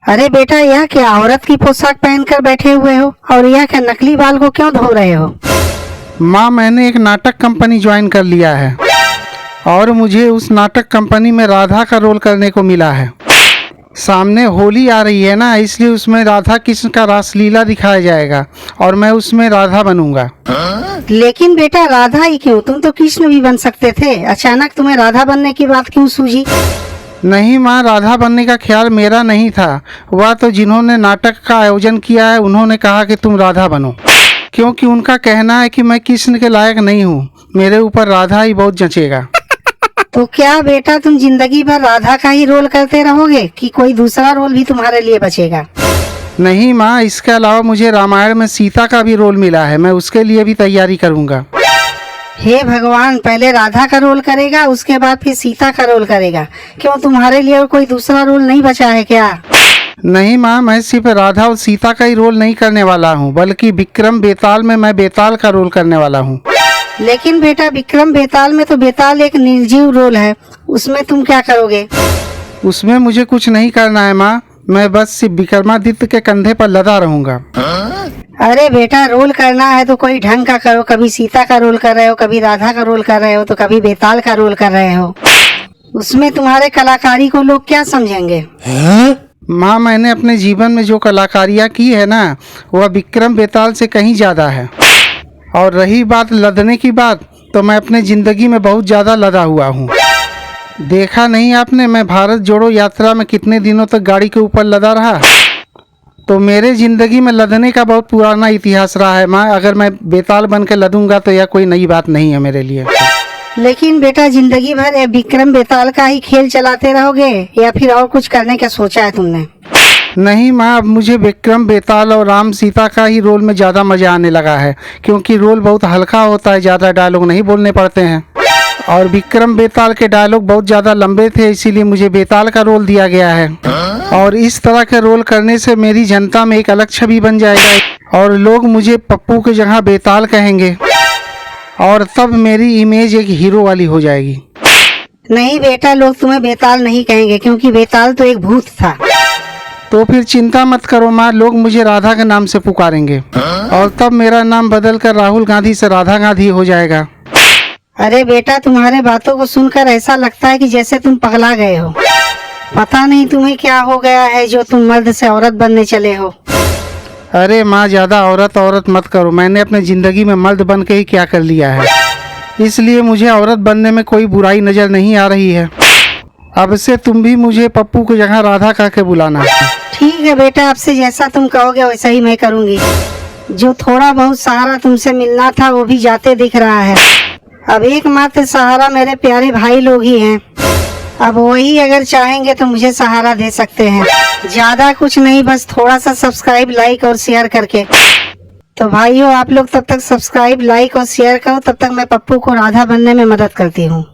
अरे बेटा, यह क्या औरत की पोशाक पहनकर बैठे हुए हो और यह क्या नकली बाल को क्यों धो रहे हो? माँ, मैंने एक नाटक कंपनी ज्वाइन कर लिया है और मुझे उस नाटक कंपनी में राधा का रोल करने को मिला है। सामने होली आ रही है ना, इसलिए उसमें राधा कृष्ण का रासलीला दिखाया जाएगा और मैं उसमें राधा बनूंगा। लेकिन बेटा, राधा ही क्यों? तुम तो कृष्ण भी बन सकते थे। अचानक तुम्हें राधा बनने की बात क्यों सूझी? नहीं माँ, राधा बनने का ख्याल मेरा नहीं था। वह तो जिन्होंने नाटक का आयोजन किया है उन्होंने कहा कि तुम राधा बनो, क्योंकि उनका कहना है कि मैं कृष्ण के लायक नहीं हूँ, मेरे ऊपर राधा ही बहुत जचेगा। तो क्या बेटा, तुम जिंदगी भर राधा का ही रोल करते रहोगे कि कोई दूसरा रोल भी तुम्हारे लिए बचेगा? नहीं माँ, इसके अलावा मुझे रामायण में सीता का भी रोल मिला है, मैं उसके लिए भी तैयारी करूँगा। हे भगवान, पहले राधा का रोल करेगा, उसके बाद फिर सीता का रोल करेगा। क्यों, तुम्हारे लिए और कोई दूसरा रोल नहीं बचा है क्या? नहीं माँ, मैं सिर्फ राधा और सीता का ही रोल नहीं करने वाला हूँ, बल्कि विक्रम बेताल में मैं बेताल का रोल करने वाला हूँ। लेकिन बेटा, विक्रम बेताल में तो बेताल एक निर्जीव रोल है, उसमें तुम क्या करोगे? उसमें मुझे कुछ नहीं करना है माँ, मैं बस सिर्फ विक्रमादित्य के कंधे पर लदा रहूंगा। अरे बेटा, रोल करना है तो कोई ढंग का करो। कभी सीता का रोल कर रहे हो, कभी राधा का रोल कर रहे हो, तो कभी बेताल का रोल कर रहे हो। उसमें तुम्हारे कलाकारी को लोग क्या समझेंगे? माँ, मैंने अपने जीवन में जो कलाकारियाँ की है ना, वह विक्रम बेताल से कहीं ज़्यादा है। और रही बात लदने की बात, तो मैं अपने ज़िंदगी में बहुत ज़्यादा लदा हुआ हूँ। देखा नहीं आपने, मैं भारत जोड़ो यात्रा में कितने दिनों तक गाड़ी के ऊपर लदा रहा। तो मेरे ज़िंदगी में लदने का बहुत पुराना इतिहास रहा है माँ। अगर मैं बेताल बन के लदूंगा तो यह कोई नई बात नहीं है मेरे लिए। लेकिन बेटा, जिंदगी भर ये विक्रम बेताल का ही खेल चलाते रहोगे या फिर और कुछ करने का सोचा है तुमने? नहीं माँ, अब मुझे विक्रम बेताल और राम सीता का ही रोल में ज़्यादा मज़ा आने लगा है, क्योंकि रोल बहुत हल्का होता है, ज़्यादा डायलॉग नहीं बोलने पड़ते हैं। और विक्रम बेताल के डायलॉग बहुत ज़्यादा लंबे थे, इसीलिए मुझे बेताल का रोल दिया गया है। और इस तरह के रोल करने से मेरी जनता में एक अलग छवि बन जाएगा और लोग मुझे पप्पू की जगह बेताल कहेंगे और तब मेरी इमेज एक हीरो वाली हो जाएगी। नहीं बेटा, लोग तुम्हें बेताल नहीं कहेंगे, क्योंकि बेताल तो एक भूत था। तो फिर चिंता मत करो माँ, लोग मुझे राधा के नाम से पुकारेंगे और तब मेरा नाम बदलकर राहुल गांधी से राधा गांधी हो जाएगा। अरे बेटा, तुम्हारे बातों को सुनकर ऐसा लगता है कि जैसे तुम पगला गए हो। पता नहीं तुम्हें क्या हो गया है जो तुम मर्द से औरत बनने चले हो। अरे माँ, ज़्यादा औरत औरत मत करो, मैंने अपने ज़िंदगी में मर्द बन के ही क्या कर लिया है, इसलिए मुझे औरत बनने में कोई बुराई नज़र नहीं आ रही है। अब से तुम भी मुझे पप्पू की जगह राधा कह के बुलाना। ठीक है बेटा, आपसे जैसा तुम कहोगे वैसा ही मैं करूँगी। जो थोड़ा बहुत सहारा तुमसे मिलना था वो भी जाते दिख रहा है। अब एकमात्र सहारा मेरे प्यारे भाई लोग ही हैं। अब वही अगर चाहेंगे तो मुझे सहारा दे सकते हैं। ज्यादा कुछ नहीं, बस थोड़ा सा सब्सक्राइब, लाइक और शेयर करके। तो भाइयों, आप लोग तब तक सब्सक्राइब, लाइक और शेयर करो, तब तक मैं पप्पू को राधा बनने में मदद करती हूँ।